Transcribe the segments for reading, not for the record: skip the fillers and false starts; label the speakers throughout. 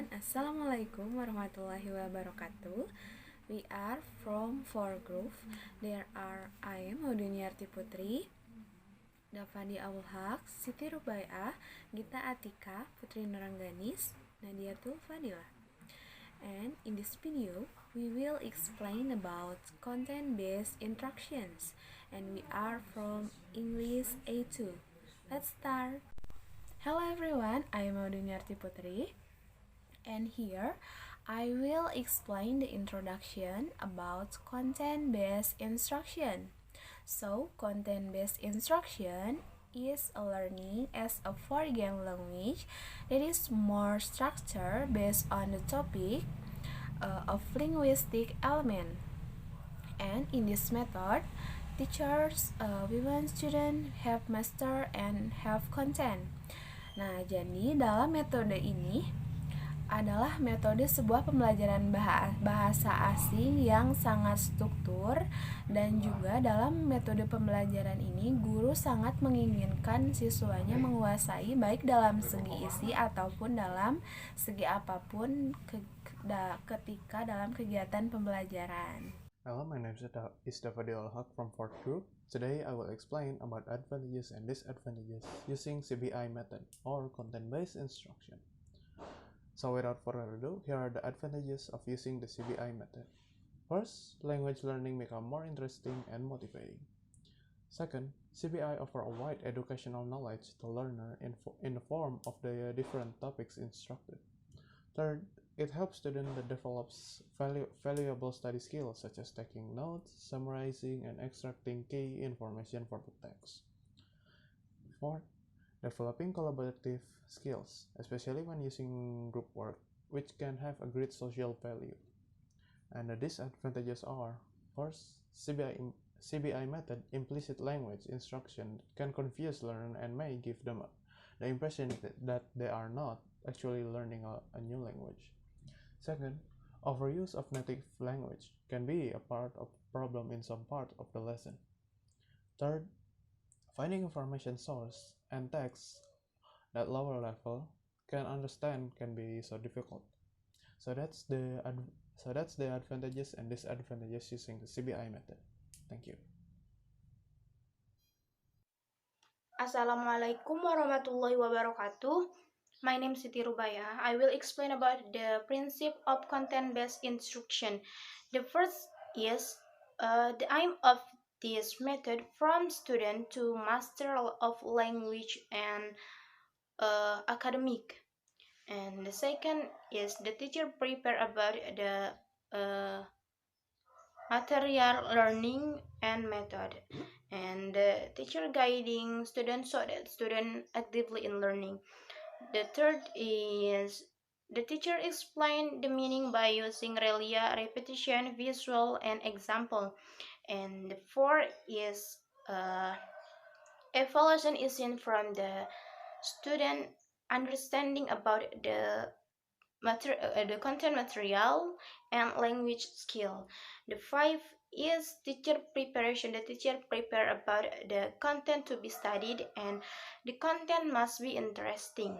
Speaker 1: everyone, Assalamualaikum warahmatullahi wabarakatuh. We are from four group. There are I am Mauduniarti Putri, Dafandi Awulhaq, Siti Rubaiah, Gita Atika, Putri Nurangganis, Nadiatul Fadila. And in this video, we will explain about content-based instructions. And we are from English A2. Let's start. Hello everyone, I am Mauduniarti Putri. And here, I will explain the introduction about content-based instruction. So, content-based instruction is a learning as a foreign language that is more structured based on the topic of linguistic element. And in this method, teachers, we want students have master and have content. Nah, jadi dalam metode ini adalah metode sebuah pembelajaran bahasa asing yang sangat struktur, dan juga dalam metode pembelajaran ini guru sangat menginginkan siswanya menguasai baik dalam segi isi ataupun dalam segi apapun ketika dalam kegiatan pembelajaran.
Speaker 2: Hello, my name is Dafandi Awulhaq from 4th group. Today I will explain about advantages and disadvantages using CBI method or content-based instruction. So without further ado, here are the advantages of using the CBI method. First, language learning become more interesting and motivating. Second, CBI offer a wide educational knowledge to learner in the form of the different topics instructed. Third, it helps students that develops valuable study skills such as taking notes, summarizing, and extracting key information from the text. Fourth, developing collaborative skills, especially when using group work, which can have a great social value. And the disadvantages are, first, CBI method implicit language instruction can confuse learners and may give them the impression that they are not actually learning a new language. Second, overuse of native language can be a part of problem in some part of the lesson. Third, finding information source and text that lower level can understand can be so difficult. So that's the advantages and disadvantages using the CBI method. Thank you.
Speaker 3: Assalamualaikum warahmatullahi wabarakatuh. My name is Siti Rubaiah. I will explain about the principle of content-based instruction. The first is the aim of this method from student to master of language and academic. And the second is the teacher prepare about the material learning and method, and the teacher guiding students so that student actively in learning. The third is the teacher explain the meaning by using relia, repetition, visual, and example. And the fourth is evaluation is seen from the student understanding about the content material and language skill. The five is teacher preparation. The teacher prepare about the content to be studied, and the content must be interesting.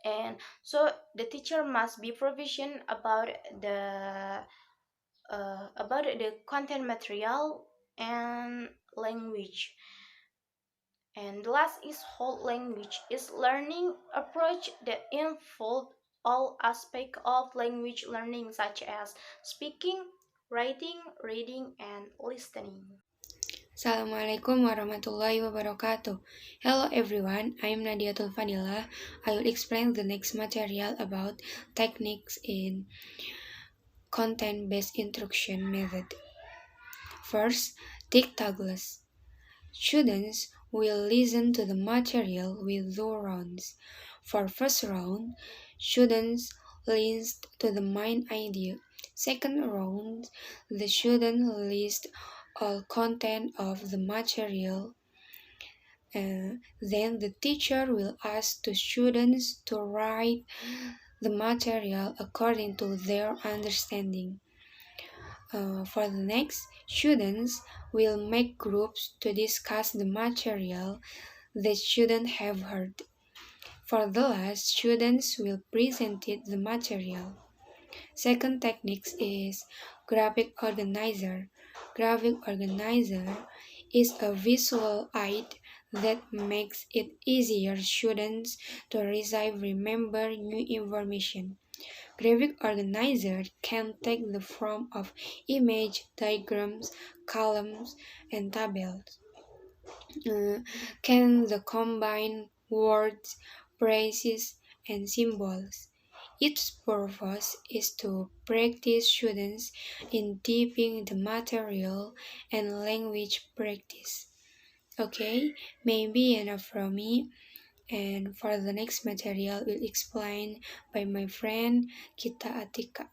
Speaker 3: And so the teacher must be provision about the content material and language. And the last is whole language is learning approach that involve all aspects of language learning such as speaking, writing, reading, and listening.
Speaker 4: Assalamualaikum warahmatullahi wabarakatuh. Hello everyone, I am Nadiatul Fadila. I will explain the next material about techniques in content-based instruction method. First, take tagless. Students will listen to the material with two rounds. For first round, students list to the main idea. Second round, the student list all content of the material. Then the teacher will ask the students to write the material according to their understanding. For the next, students will make groups to discuss the material the students have heard. For the last, students will present the material. Second technique is graphic organizer. Graphic organizer is a visual aid that makes it easier students to remember new information. Graphic organizer can take the form of image, diagrams, columns, and tables. Can the combine words, phrases, and symbols. Its purpose is to practice students in typing the material and language practice. Okay, maybe enough from me. And for the next material, will explained by my friend Kita Atika.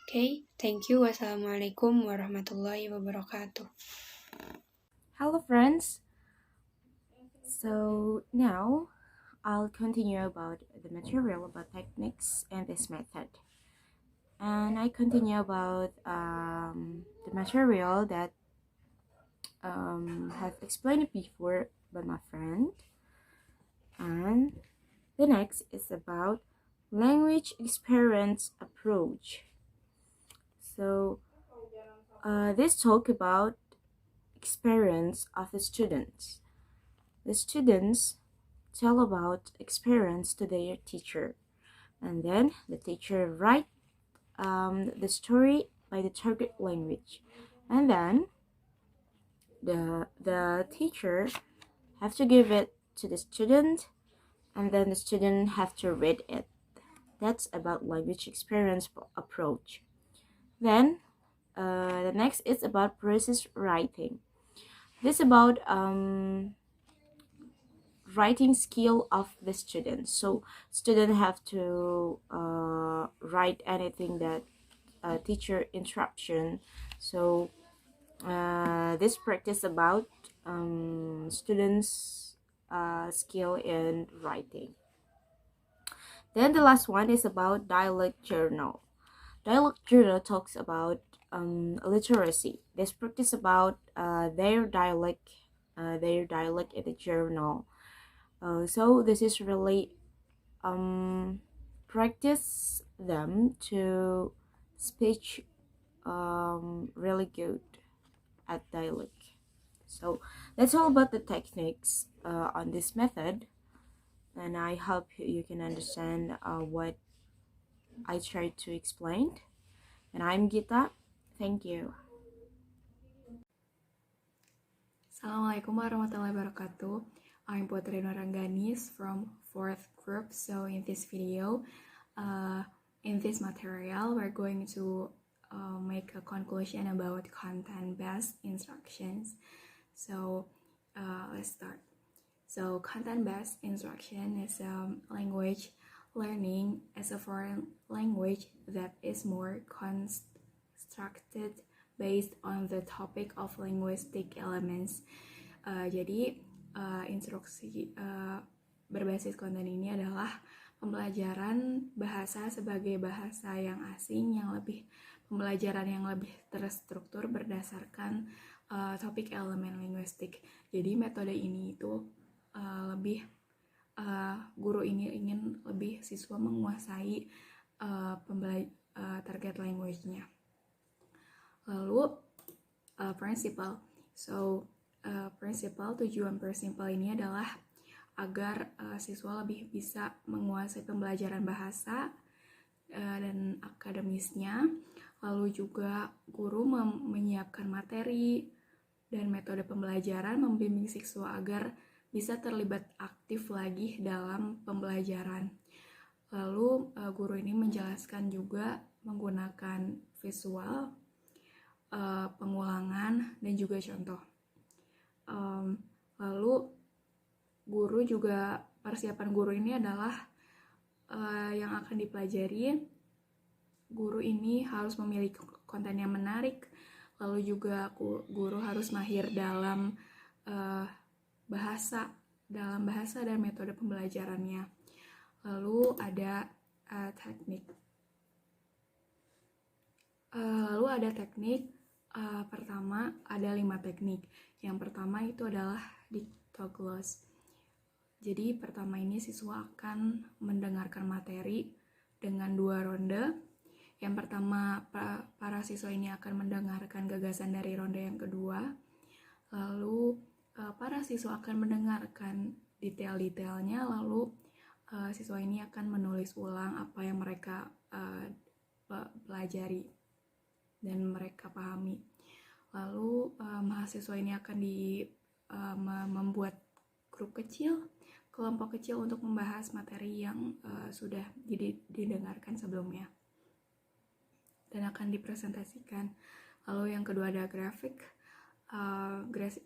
Speaker 4: Okay, thank you. Wassalamualaikum warahmatullahi wabarakatuh.
Speaker 5: Hello friends, so now I'll continue about the material about techniques and this method, and I continue about the material that have explained before by my friend, and the next is about language experience approach. So this talk about experience of the students. The students tell about experience to their teacher, and then the teacher write the story by the target language, and then the teacher have to give it to the student, and then the student have to read it. That's about language experience approach. Then the next is about process writing. This about writing skill of the students. So student have to write anything that teacher instruction. So this practice about students skill in writing. Then the last one is about dialect journal. Dialect journal talks about literacy. This practice about their dialect in the journal. So this is really practice them to speak really good at dialect. So that's all about the techniques on this method, and I hope you can understand what I tried to explain. And I'm Gita. Thank you.
Speaker 1: Assalamualaikum warahmatullahi wabarakatuh. I'm Putri Norangganis from 4th group. So in this video, in this material, we're going to make a conclusion about content-based instructions. So let's start. So content-based instruction is language learning as a foreign language that is more constructed based on the topic of linguistic elements. Jadi instruksi berbasis konten ini adalah pembelajaran bahasa sebagai bahasa yang asing, pembelajaran yang lebih terstruktur berdasarkan topik elemen linguistik. Jadi metode ini itu guru ini ingin lebih siswa menguasai target language-nya. Lalu principle. So tujuan principle ini adalah agar siswa lebih bisa menguasai pembelajaran bahasa dan akademisnya. Lalu juga guru menyiapkan materi dan metode pembelajaran, membimbing siswa agar bisa terlibat aktif lagi dalam pembelajaran. Lalu guru ini menjelaskan juga menggunakan visual, pengulangan, dan juga contoh. Lalu guru juga, persiapan guru ini adalah yang akan dipelajari. Guru ini harus memiliki konten yang menarik, lalu juga guru harus mahir dalam bahasa dan metode pembelajarannya. Lalu ada teknik. Pertama ada 5 teknik. Yang pertama itu adalah dictogloss. Jadi pertama ini siswa akan mendengarkan materi dengan 2 ronde. Yang pertama, para siswa ini akan mendengarkan gagasan dari ronde yang kedua. Lalu para siswa akan mendengarkan detail-detailnya, lalu siswa ini akan menulis ulang apa yang mereka pelajari dan mereka pahami. Lalu mahasiswa ini akan membuat grup kecil, kelompok kecil untuk membahas materi yang sudah didengarkan sebelumnya dan akan dipresentasikan. Lalu yang kedua ada grafik.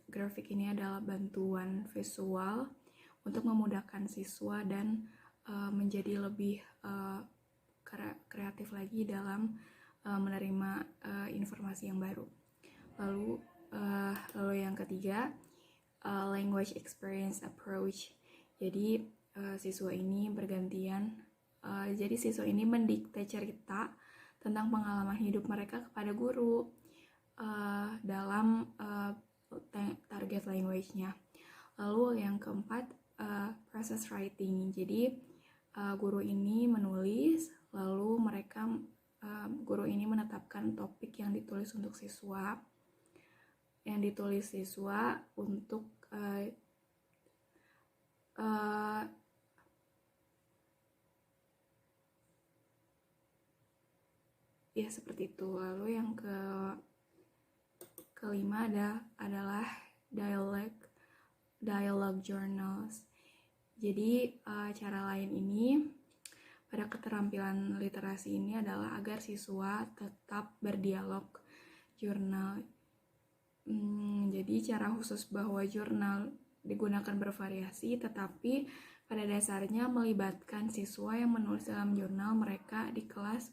Speaker 1: Grafik ini adalah bantuan visual untuk memudahkan siswa dan menjadi lebih kreatif lagi dalam menerima informasi yang baru. Lalu yang ketiga, language experience approach. Jadi siswa ini bergantian. Jadi siswa ini mendikte cerita tentang pengalaman hidup mereka kepada guru dalam target language-nya. Lalu yang keempat, process writing. Jadi guru ini menulis, lalu guru ini menetapkan topik yang ditulis untuk siswa, untuk ya seperti itu. Lalu yang kelima adalah dialogue journals. Jadi cara lain ini pada keterampilan literasi ini adalah agar siswa tetap berdialog jurnal. Jadi cara khusus bahwa jurnal digunakan bervariasi, tetapi pada dasarnya melibatkan siswa yang menulis dalam jurnal mereka di kelas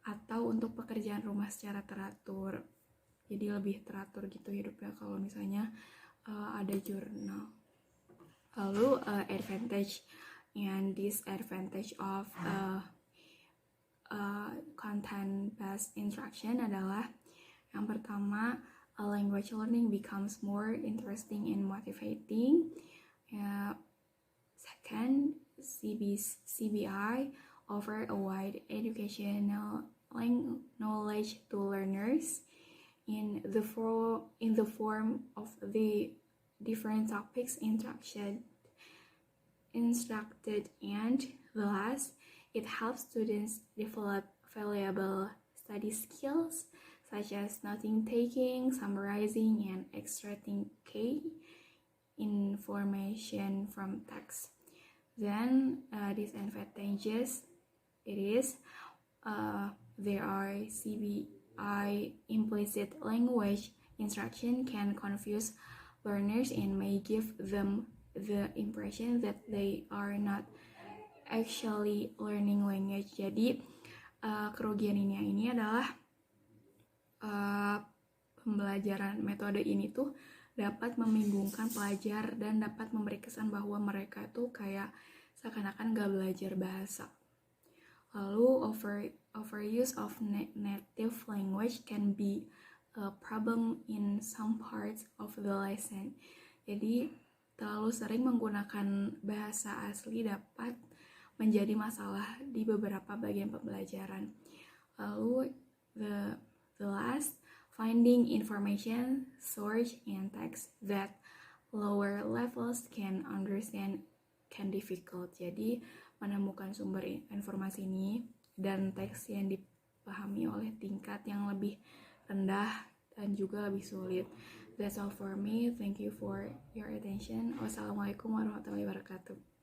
Speaker 1: atau untuk pekerjaan rumah secara teratur. Jadi lebih teratur gitu hidupnya kalau misalnya ada jurnal. Lalu advantage and disadvantage of content-based instruction adalah yang pertama, language learning becomes more interesting and motivating. Second, CBI offer a wide educational knowledge to learners in the form of the different topics instructed, and the last, it helps students develop valuable study skills such as noting-taking, summarizing, and extracting key information from text. Then disadvantages, it is there are CBI implicit language instruction can confuse learners and may give them the impression that they are not actually learning language. Jadi kerugian ini adalah pembelajaran metode ini tuh dapat membingungkan pelajar dan dapat memberi kesan bahwa mereka tuh kayak seakan-akan gak belajar bahasa. Lalu overuse of native language can be a problem in some parts of the lesson. Jadi terlalu sering menggunakan bahasa asli dapat menjadi masalah di beberapa bagian pembelajaran. Lalu the last, finding information source and text that lower levels can understand can difficult. Jadi menemukan sumber informasi ini dan teks yang dipahami oleh tingkat yang lebih rendah dan juga lebih sulit. That's all for me. Thank you for your attention. Wassalamualaikum warahmatullahi wabarakatuh.